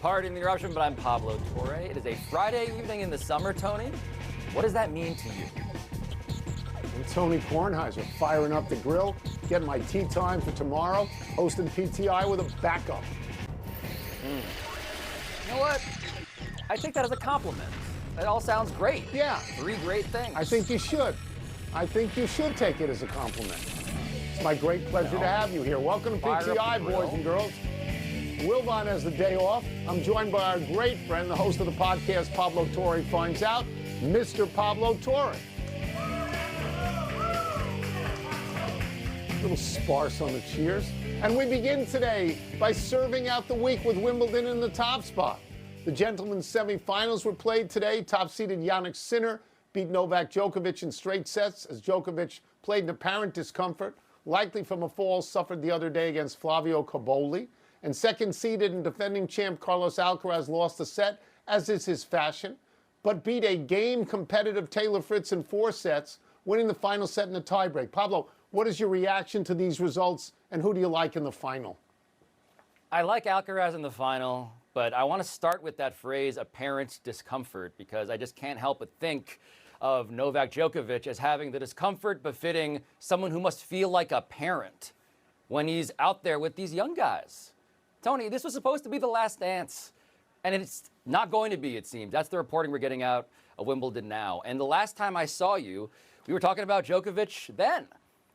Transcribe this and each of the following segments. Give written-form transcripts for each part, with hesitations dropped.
Pardon the interruption, but I'm Pablo Torre. It is a Friday evening in the summer, Tony. What does that mean to you? I'm Tony Kornheiser, firing up the grill, getting my tea time for tomorrow, hosting PTI with a backup. You know what? I take that as a compliment. That all sounds great. Yeah. Three great things. I think you should. I think you should take it as a compliment. It's my great pleasure to have you here. Welcome to PTI, boys and girls. Wilbon has the day off. I'm joined by our great friend, the host of the podcast, Pablo Torre Finds Out, Mr. Pablo Torre. A little sparse on the cheers. And we begin today by serving out the week with Wimbledon in the top spot. The gentlemen's semifinals were played today. Top-seeded Jannik Sinner beat Novak Djokovic in straight sets as Djokovic played in apparent discomfort, likely from a fall suffered the other day against Flavio Cobolli. And second-seeded and defending champ Carlos Alcaraz lost a set, as is his fashion, but beat a game-competitive Taylor Fritz in 4 sets, winning the final set in a tiebreak. Pablo, what is your reaction to these results, and who do you like in the final? I like Alcaraz in the final, but I want to start with that phrase, apparent discomfort, because I just can't help but think of Novak Djokovic as having the discomfort befitting someone who must feel like a parent when he's out there with these young guys. Tony, this was supposed to be the last dance, and it's not going to be, it seems. That's the reporting we're getting out of Wimbledon now. And the last time I saw you, we were talking about Djokovic then.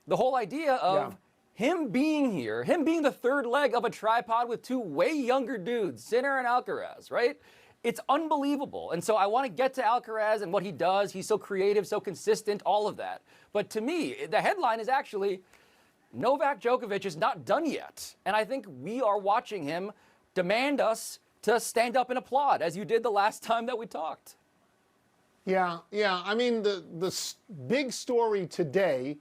The whole idea of him being here, him being the third leg of a tripod with two way younger dudes, Sinner and Alcaraz, right? It's unbelievable. And so I want to get to Alcaraz and what he does. He's so creative, so consistent, all of that. But to me, the headline is actually, Novak Djokovic is not done yet. And I think we are watching him demand us to stand up and applaud, as you did the last time that we talked. Yeah. I mean, the big story today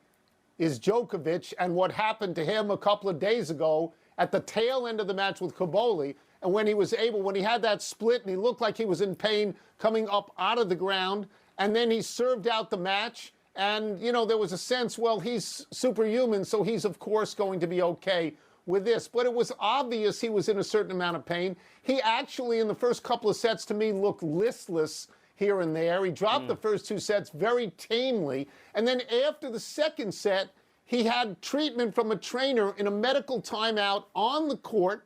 is Djokovic and what happened to him a couple of days ago at the tail end of the match with Cobolli. And when he had that split and he looked like he was in pain coming up out of the ground, and then he served out the match. And, you know, there was a sense, well, he's superhuman, so he's, of course, going to be okay with this. But it was obvious he was in a certain amount of pain. He actually, in the first couple of sets, to me, looked listless here and there. He dropped the first 2 sets very tamely. And then after the second set, he had treatment from a trainer in a medical timeout on the court.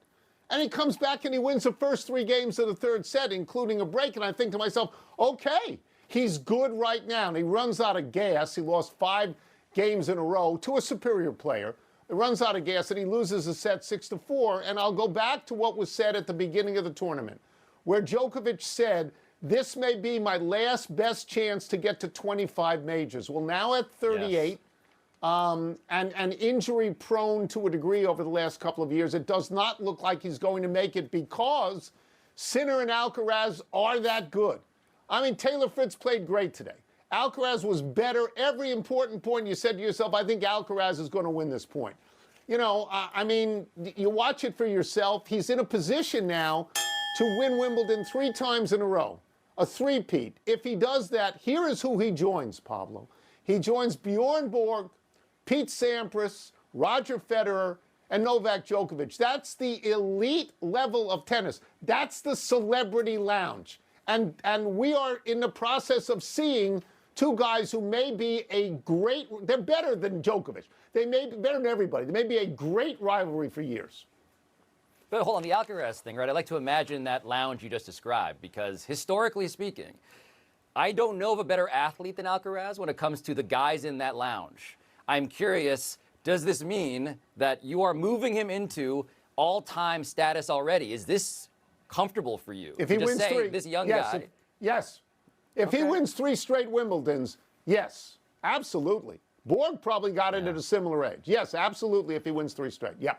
And he comes back and he wins the first 3 games of the third set, including a break. And I think to myself, okay, he's good right now. And he runs out of gas. He lost 5 games in a row to a superior player. He runs out of gas and he loses a set 6-4. And I'll go back to what was said at the beginning of the tournament, where Djokovic said, this may be my last best chance to get to 25 majors. Well, now at 38, and injury prone to a degree over the last couple of years, it does not look like he's going to make it because Sinner and Alcaraz are that good. I mean, Taylor Fritz played great today. Alcaraz was better. Every important point you said to yourself, I think Alcaraz is going to win this point. You know, I mean, you watch it for yourself. He's in a position now to win Wimbledon 3 times in a row, a three-peat. If he does that, here is who he joins, Pablo. He joins Bjorn Borg, Pete Sampras, Roger Federer, and Novak Djokovic. That's the elite level of tennis. That's the celebrity lounge. And we are in the process of seeing 2 guys who may be they're better than Djokovic. They may be better than everybody. They may be a great rivalry for years. But hold on, the Alcaraz thing, right? I like to imagine that lounge you just described, because historically speaking, I don't know of a better athlete than Alcaraz when it comes to the guys in that lounge. I'm curious, does this mean that you are moving him into all-time status already? Is this comfortable for you? If he wins 3, this young guy. Yes. If he wins 3 straight Wimbledons, yes, absolutely. Borg probably got it at a similar age. Yes, absolutely, if he wins 3 straight. Yeah.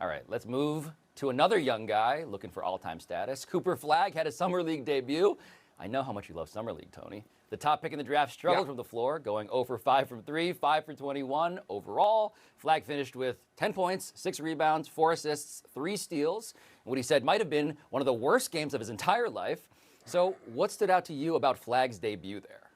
All right, let's move to another young guy looking for all-time status. Cooper Flagg had a Summer League debut. I know how much you love Summer League, Tony. The top pick in the draft struggled from the floor, going 0 for 5 from 3, 5 for 21 overall. Flagg finished with 10 points, 6 rebounds, 4 assists, 3 steals. What he said might have been one of the worst games of his entire life. So what stood out to you about Flagg's debut there?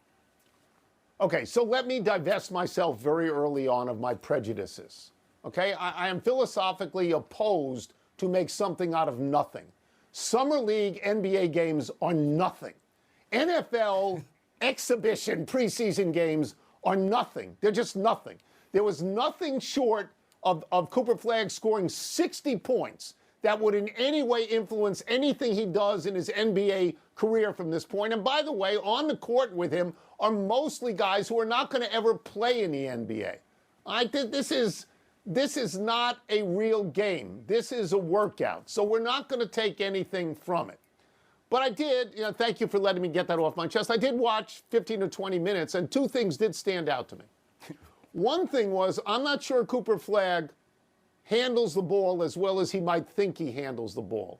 Okay, so let me divest myself very early on of my prejudices. Okay, I am philosophically opposed to make something out of nothing. Summer League NBA games are nothing. NFL exhibition preseason games are nothing. They're just nothing. There was nothing short of Cooper Flagg scoring 60 points that would in any way influence anything he does in his NBA career from this point. And by the way, on the court with him are mostly guys who are not going to ever play in the NBA. I think this is not a real game. This is a workout. So we're not going to take anything from it. But I did, thank you for letting me get that off my chest. I did watch 15 or 20 minutes, and two things did stand out to me. One thing was, I'm not sure Cooper Flagg handles the ball as well as he might think he handles the ball.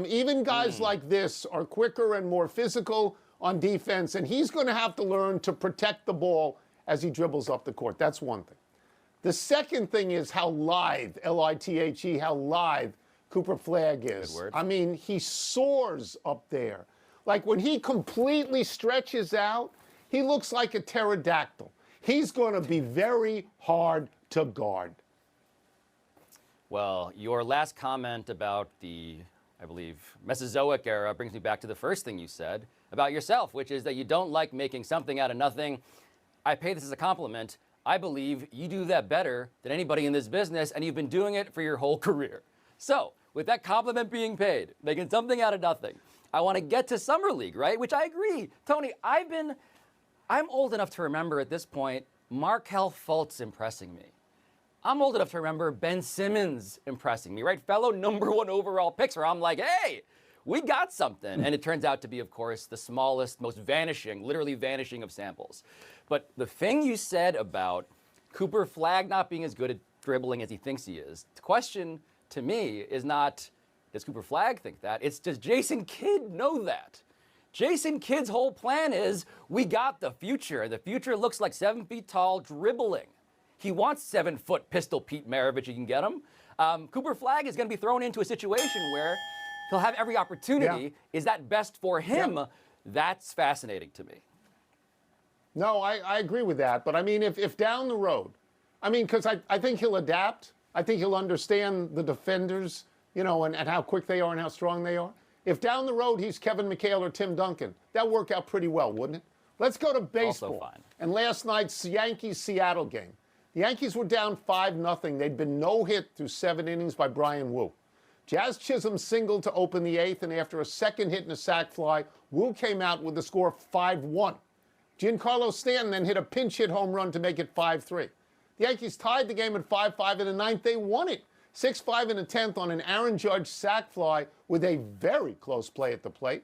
Even guys like this are quicker and more physical on defense, and he's going to have to learn to protect the ball as he dribbles up the court. That's one thing. The second thing is how lithe, L-I-T-H-E, how lithe Cooper Flagg is. Good word. I mean, he soars up there. Like when he completely stretches out, he looks like a pterodactyl. He's going to be very hard to guard. Well, your last comment about the, I believe, Mesozoic era brings me back to the first thing you said about yourself, which is that you don't like making something out of nothing. I pay this as a compliment. I believe you do that better than anybody in this business, and you've been doing it for your whole career. So, with that compliment being paid, making something out of nothing, I want to get to Summer League, right? Which I agree. Tony, I'm old enough to remember at this point Markelle Fultz impressing me. I'm old enough to remember Ben Simmons impressing me, right? Fellow #1 overall picks where I'm like, hey, we got something. And it turns out to be, of course, the smallest, most vanishing, literally vanishing of samples. But the thing you said about Cooper Flagg not being as good at dribbling as he thinks he is, the question to me is not, does Cooper Flagg think that? It's, does Jason Kidd know that? Jason Kidd's whole plan is, we got the future. The future looks like 7 feet tall dribbling. He wants 7-foot pistol Pete Maravich, you can get him. Cooper Flagg is going to be thrown into a situation where he'll have every opportunity. Yeah. Is that best for him? Yeah. That's fascinating to me. No, I agree with that. But I mean, if down the road, I mean, because I think he'll adapt. I think he'll understand the defenders, and how quick they are and how strong they are. If down the road he's Kevin McHale or Tim Duncan, that'd work out pretty well, wouldn't it? Let's go to baseball. Also fine. And last night's Yankees-Seattle game. The Yankees were down 5-0. They'd been no-hit through 7 innings by Brian Wu. Jazz Chisholm singled to open the 8th, and after a second hit and a sac fly, Wu came out with the score 5-1. Giancarlo Stanton then hit a pinch hit home run to make it 5-3. The Yankees tied the game at 5-5 in the 9th. They won it 6-5 in the 10th on an Aaron Judge sac fly with a very close play at the plate.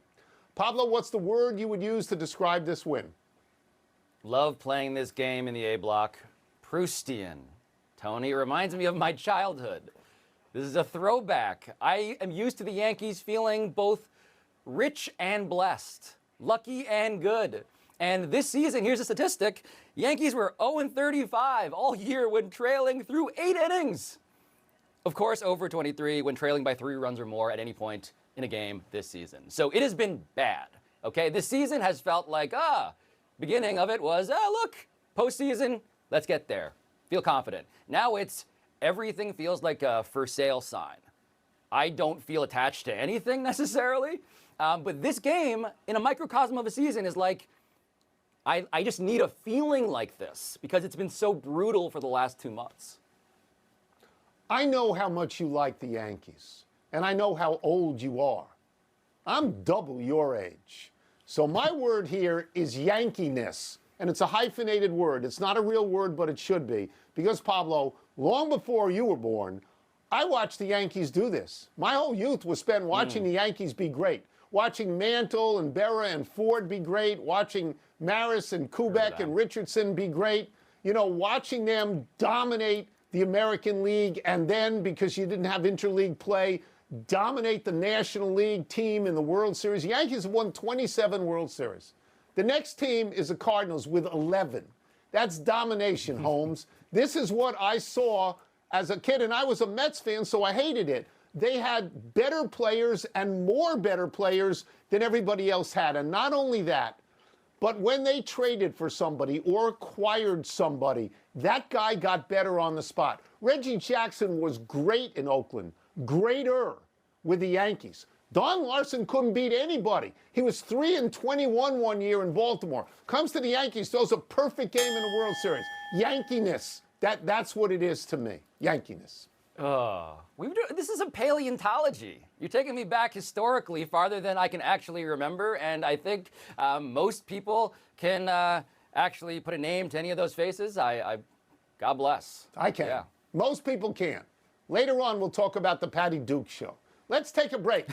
Pablo, what's the word you would use to describe this win? Love playing this game in the A block. Proustian. Tony, it reminds me of my childhood. This is a throwback. I am used to the Yankees feeling both rich and blessed, lucky and good. And this season, here's a statistic, Yankees were 0-35 all year when trailing through 8 innings. Of course, over 23 when trailing by 3 runs or more at any point in a game this season. So it has been bad, okay? This season has felt like, beginning of it was, look, postseason, let's get there. Feel confident. Now it's everything feels like a for sale sign. I don't feel attached to anything necessarily, but this game in a microcosm of a season is like, I just need a feeling like this because it's been so brutal for the last 2 months. I know how much you like the Yankees, and I know how old you are. I'm double your age. So my word here is Yankiness, and it's a hyphenated word. It's not a real word, but it should be. Because, Pablo, long before you were born, I watched the Yankees do this. My whole youth was spent watching the Yankees be great, watching Mantle and Berra and Ford be great, watching Maris and Kubek and Richardson be great, watching them dominate the American League, and then, because you didn't have interleague play, dominate the National League team in the World Series. The Yankees have won 27 World Series. The next team is the Cardinals with 11. That's domination, Holmes. This is what I saw as a kid, and I was a Mets fan, so I hated it. They had better players and more better players than everybody else had. And not only that, but when they traded for somebody or acquired somebody, that guy got better on the spot. Reggie Jackson was great in Oakland, greater with the Yankees. Don Larson couldn't beat anybody. He was 3-21 one year in Baltimore. Comes to the Yankees, throws a perfect game in the World Series. Yankiness. That's what it is to me. Yankiness. This is a paleontology. You're taking me back historically farther than I can actually remember, and I think most people can actually put a name to any of those faces. God bless. I can. Yeah. Most people can. Later on, we'll talk about the Patty Duke show. Let's take a break.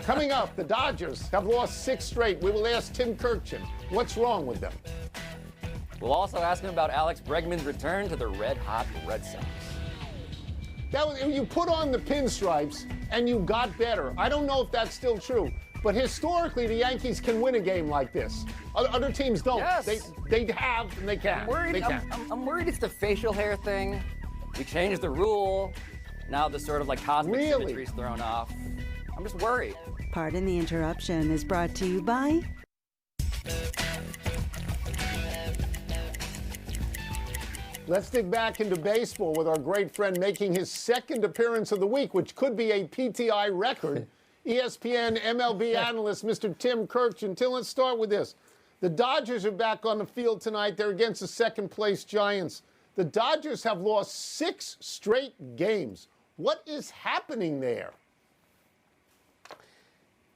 Coming up, the Dodgers have lost 6 straight. We will ask Tim Kirchin what's wrong with them. We'll also ask him about Alex Bregman's return to the red-hot Red Sox. You put on the pinstripes and you got better. I don't know if that's still true, but historically, the Yankees can win a game like this. Other teams don't. Yes. They have and they can. I'm worried it's the facial hair thing. We changed the rule. Now the sort of like cosmic symmetry's thrown off. I'm just worried. Pardon the Interruption is brought to you by... Let's dig back into baseball with our great friend making his 2nd appearance of the week, which could be a PTI record. ESPN MLB analyst, Mr. Tim Kirchin. Tim, let's start with this. The Dodgers are back on the field tonight. They're against the 2nd-place Giants. The Dodgers have lost 6 straight games. What is happening there?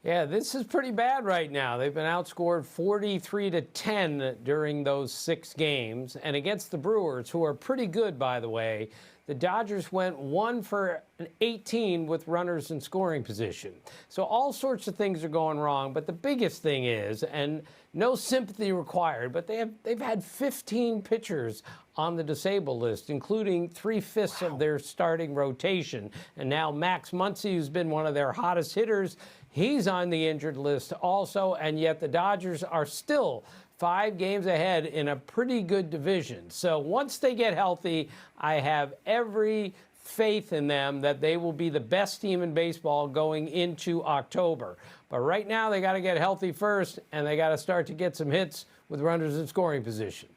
Yeah, this is pretty bad right now. They've been outscored 43-10 during those 6 games. And against the Brewers, who are pretty good, by the way, the Dodgers went 1 for 18 with runners in scoring position. So all sorts of things are going wrong. But the biggest thing is, and no sympathy required, but they've had 15 pitchers on the disabled list, including 3/5 of their starting rotation. And now Max Muncy, who's been one of their hottest hitters, he's on the injured list also, and yet the Dodgers are still 5 games ahead in a pretty good division. So once they get healthy, I have every faith in them that they will be the best team in baseball going into October. But right now, they got to get healthy first, and they got to start to get some hits with runners in scoring position.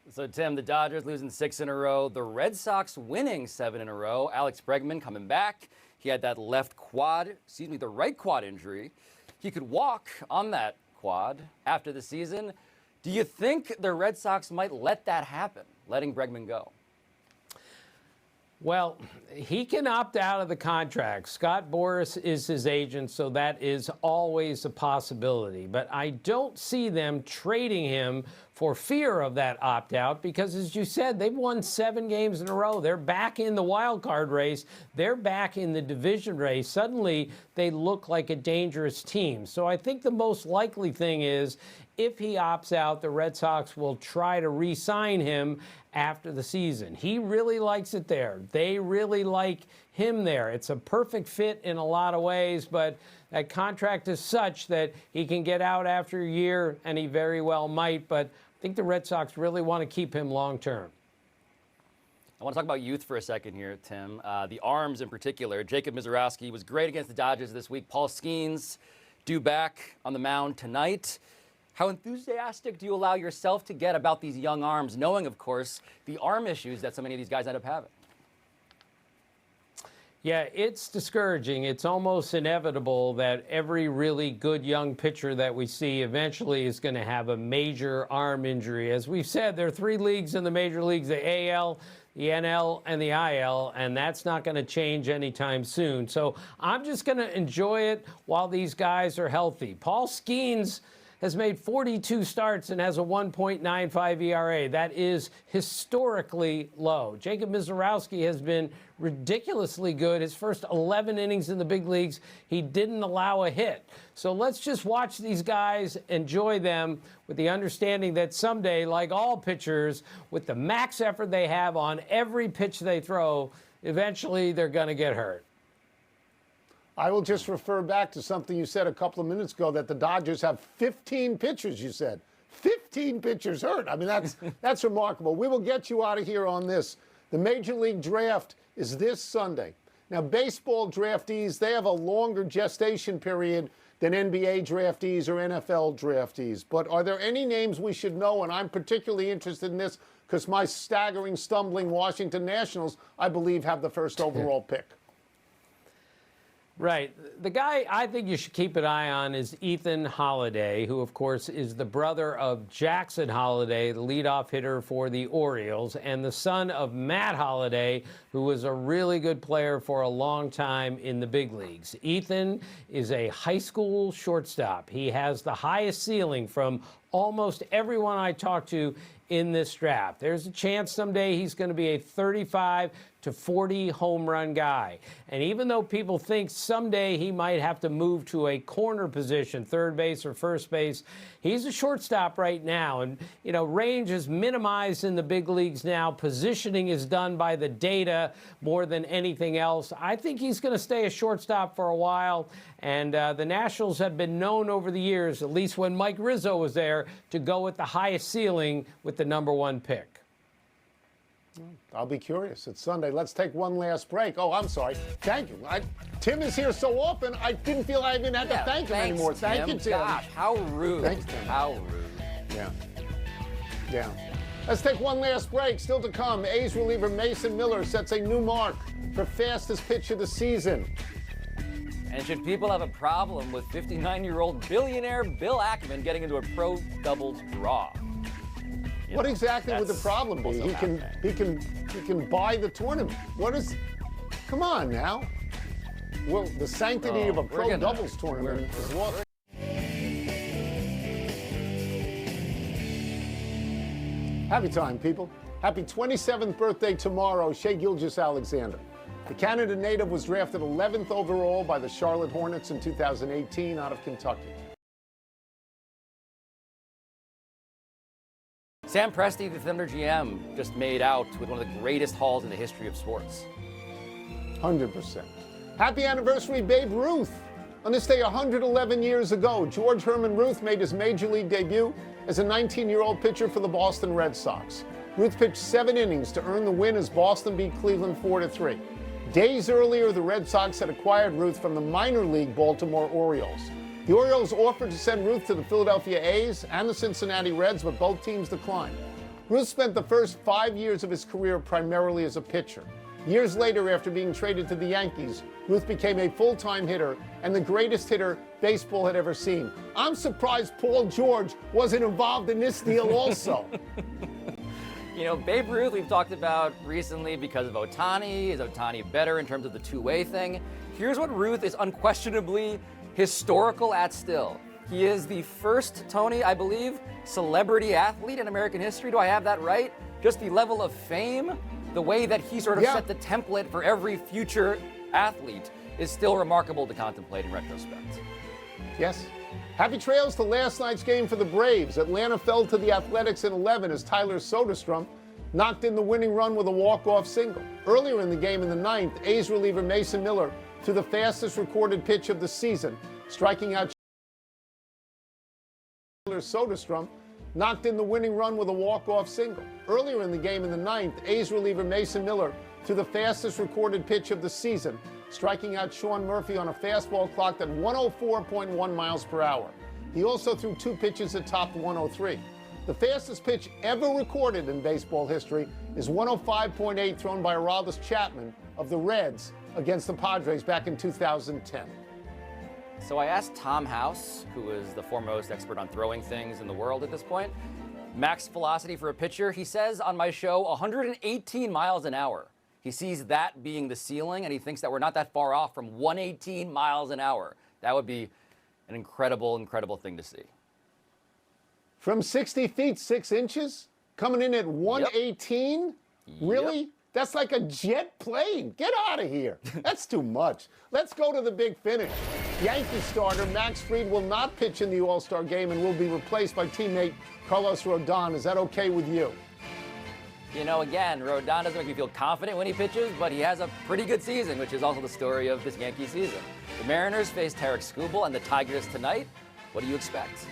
So, Tim, the Dodgers losing 6 in a row. The Red Sox winning 7 in a row. Alex Bregman coming back. He had that the right quad injury. He could walk on that quad after the season. Do you think the Red Sox might let that happen, letting Bregman go? Well, he can opt out of the contract. Scott Boras is his agent, so that is always a possibility. But I don't see them trading him for fear of that opt-out because, as you said, they've won 7 games in a row. They're back in the wild card race. They're back in the division race. Suddenly, they look like a dangerous team. So I think the most likely thing is if he opts out, the Red Sox will try to re-sign him after the season. He really likes it there. They really like him there. It's a perfect fit in a lot of ways, but that contract is such that he can get out after a year, and he very well might, but I think the Red Sox really want to keep him long term. I want to talk about youth for a second here, Tim. The arms in particular. Jacob Mizorowski was great against the Dodgers this week. Paul Skeens due back on the mound tonight. How enthusiastic do you allow yourself to get about these young arms, knowing, of course, the arm issues that so many of these guys end up having? Yeah, it's discouraging. It's almost inevitable that every really good young pitcher that we see eventually is going to have a major arm injury. As we've said, there are 3 leagues in the major leagues, the AL, the NL, and the IL, and that's not going to change anytime soon. So I'm just going to enjoy it while these guys are healthy. Paul Skeens has made 42 starts and has a 1.95 ERA. That is historically low. Jacob Mizorowski has been ridiculously good. His first 11 innings in the big leagues, he didn't allow a hit. So let's just watch these guys, enjoy them with the understanding that someday, like all pitchers, with the max effort they have on every pitch they throw, eventually they're going to get hurt. I will just refer back to something you said a couple of minutes ago, that the Dodgers have 15 pitchers, you said. 15 pitchers hurt. I mean, that's remarkable. We will get you out of here on this. The Major League Draft is this Sunday. Now, baseball draftees, they have a longer gestation period than NBA draftees or NFL draftees. But are there any names we should know? And I'm particularly interested in this because my staggering, stumbling Washington Nationals, I believe, have the first overall pick. Right. The guy I think you should keep an eye on is Ethan Holiday, who, of course, is the brother of Jackson Holiday, the leadoff hitter for the Orioles, and the son of Matt Holiday, who was a really good player for a long time in the big leagues. Ethan is a high school shortstop. He has the highest ceiling from almost everyone I talk to in this draft. There's a chance someday he's going to be a 35 to 40 home run guy. And even though people think someday he might have to move to a corner position, third base or first base, he's a shortstop right now. And, you know, range is minimized in the big leagues now. Positioning is done by the data more than anything else. I think he's going to stay a shortstop for a while. And the Nationals have been known over the years, at least when Mike Rizzo was there, to go with the highest ceiling with the #1 pick. I'll be curious. It's Sunday. Let's take one last break. Oh, I'm sorry. Thank you. Tim is here so often, I didn't feel I even had to thank him anymore. Thank you, Tim. Gosh, how rude. Thanks, Tim. How rude. Yeah. Let's take one last break. Still to come, A's reliever Mason Miller sets a new mark for fastest pitch of the season. And should people have a problem with 59-year-old billionaire Bill Ackman getting into a pro doubles draw? What exactly would the problem be? He can buy the tournament. What is? Come on now. Well, the sanctity of a pro doubles tournament is lost. Happy time, people. Happy 27th birthday tomorrow, Shai Gilgeous-Alexander. The Canada native was drafted 11th overall by the Charlotte Hornets in 2018 out of Kentucky. Sam Presti, the Thunder GM, just made out with one of the greatest hauls in the history of sports. 100%. Happy anniversary, Babe Ruth. On this day 111 years ago, George Herman Ruth made his major league debut as a 19-year-old pitcher for the Boston Red Sox. Ruth pitched 7 innings to earn the win as Boston beat Cleveland 4-3. Days earlier, the Red Sox had acquired Ruth from the minor league Baltimore Orioles. The Orioles offered to send Ruth to the Philadelphia A's and the Cincinnati Reds, but both teams declined. Ruth spent the first 5 years of his career primarily as a pitcher. Years later, after being traded to the Yankees, Ruth became a full-time hitter and the greatest hitter baseball had ever seen. I'm surprised Paul George wasn't involved in this deal also. You know, Babe Ruth we've talked about recently because of Ohtani. Is Ohtani better in terms of the two-way thing? Here's what Ruth is unquestionably historical at still. He is the first, Tony, I believe, celebrity athlete in American history. Do I have that right? Just the level of fame, the way that he sort of set the template for every future athlete is still remarkable to contemplate in retrospect. Yes. Happy trails to last night's game for the Braves. Atlanta fell to the Athletics in 11 as Tyler Soderstrom knocked in the winning run with a walk-off single. Earlier in the game in the 9th, A's reliever Mason Miller threw the fastest recorded pitch of the season, striking out Tyler Soderstrom knocked in the winning run with a walk-off single. Earlier in the game in the 9th, A's reliever Mason Miller threw the fastest recorded pitch of the season, striking out Sean Murphy on a fastball clocked at 104.1 miles per hour. He also threw 2 pitches that topped 103. The fastest pitch ever recorded in baseball history is 105.8 thrown by Aroldis Chapman of the Reds against the Padres back in 2010. So I asked Tom House, who is the foremost expert on throwing things in the world at this point, max velocity for a pitcher. He says on my show 118 miles an hour. He sees that being the ceiling, and he thinks that we're not that far off from 118 miles an hour. That would be an incredible, incredible thing to see. From 60 feet, 6 inches? Coming in at 118? Yep. Really? That's like a jet plane. Get out of here. That's too much. Let's go to the big finish. Yankee starter Max Fried will not pitch in the All-Star game and will be replaced by teammate Carlos Rodon. Is that okay with you? You know, again, Rodon doesn't make me feel confident when he pitches, but he has a pretty good season, which is also the story of this Yankee season. The Mariners face Tarek Skubal and the Tigers tonight. What do you expect?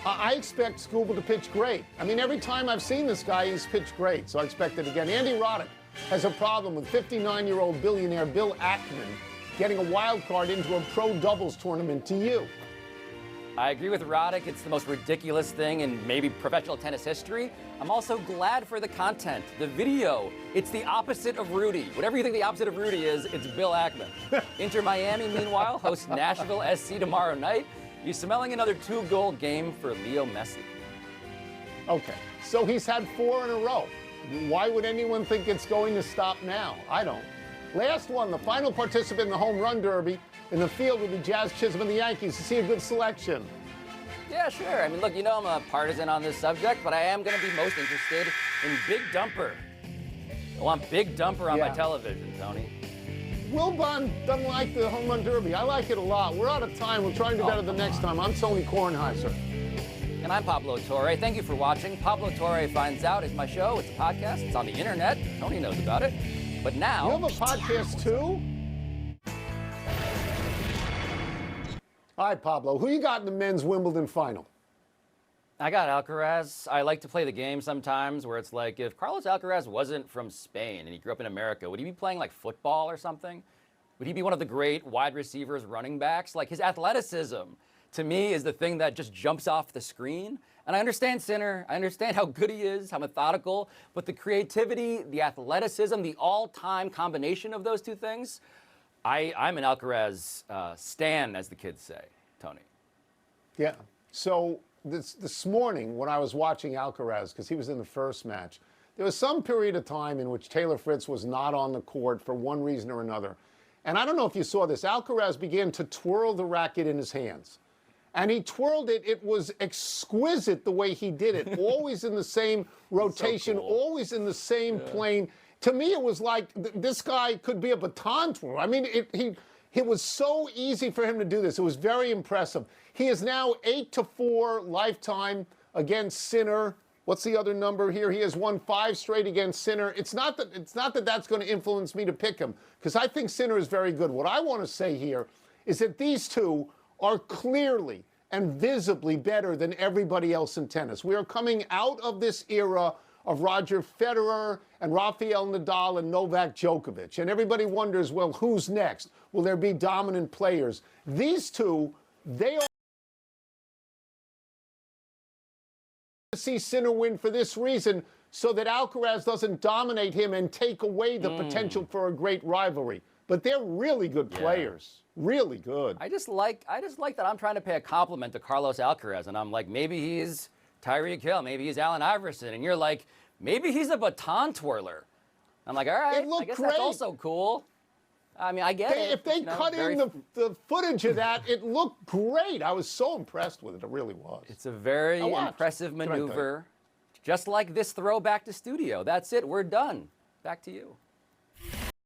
I expect Skubal to pitch great. I mean, every time I've seen this guy, he's pitched great, so I expect it again. Andy Roddick has a problem with 59-year-old billionaire Bill Ackman getting a wild card into a pro doubles tournament. To you? I agree with Roddick. It's the most ridiculous thing in maybe professional tennis history. I'm also glad for the content, the video. It's the opposite of Rudy. Whatever you think the opposite of Rudy is, it's Bill Ackman. Inter Miami, meanwhile, hosts Nashville SC tomorrow night. You smelling another 2-goal game for Leo Messi? Okay, so he's had 4 in a row. Why would anyone think it's going to stop now? I don't. Last one, the final participant in the home run derby in the field will be Jazz Chisholm and the Yankees. To see a good selection. Yeah, sure. I mean, look, you know I'm a partisan on this subject, but I am going to be most interested in Big Dumper. I want Big Dumper on my television, Tony. Wilbon doesn't like the home run derby. I like it a lot. We're out of time. We'll try and do better the next time. I'm Tony Kornheiser. And I'm Pablo Torre. Thank you for watching. Pablo Torre Finds Out is my show. It's a podcast. It's on the internet. Tony knows about it. But now... You have a podcast, too? All right, Pablo. Who you got in the men's Wimbledon final? I got Alcaraz. I like to play the game sometimes where it's like, if Carlos Alcaraz wasn't from Spain and he grew up in America, would he be playing like football or something? Would he be one of the great wide receivers, running backs? Like his athleticism, to me, is the thing that just jumps off the screen. And I understand Sinner. I understand how good he is, how methodical. But the creativity, the athleticism, the all-time combination of those two things, I'm an Alcaraz stan, as the kids say, Tony. Yeah. So this morning, when I was watching Alcaraz, because he was in the first match, there was some period of time in which Taylor Fritz was not on the court for one reason or another. And I don't know if you saw this. Alcaraz began to twirl the racket in his hands. And he twirled it. It was exquisite the way he did it. Always in the same rotation, so cool. Always in the same plane. To me, it was like this guy could be a baton twirler. I mean, it was so easy for him to do this. It was very impressive. He is now 8-4 lifetime against Sinner. What's the other number here? He has won 5 straight against Sinner. It's not that that's going to influence me to pick him, because I think Sinner is very good. What I want to say here is that these two are clearly and visibly better than everybody else in tennis. We are coming out of this era of Roger Federer and Rafael Nadal and Novak Djokovic. And everybody wonders, well, who's next? Will there be dominant players? These two, they are to see Sinner win for this reason, so that Alcaraz doesn't dominate him and take away the potential for a great rivalry. But they're really good players. Really good. I just like that I'm trying to pay a compliment to Carlos Alcaraz, and I'm like, maybe he's Tyreek Hill, maybe he's Allen Iverson, and you're like, maybe he's a baton twirler. I'm like, all right, I guess that's also cool. I mean, I get it. If they cut in the footage of that, it looked great. I was so impressed with it. It really was. It's a very impressive maneuver, just like this throwback to studio. That's it. We're done. Back to you.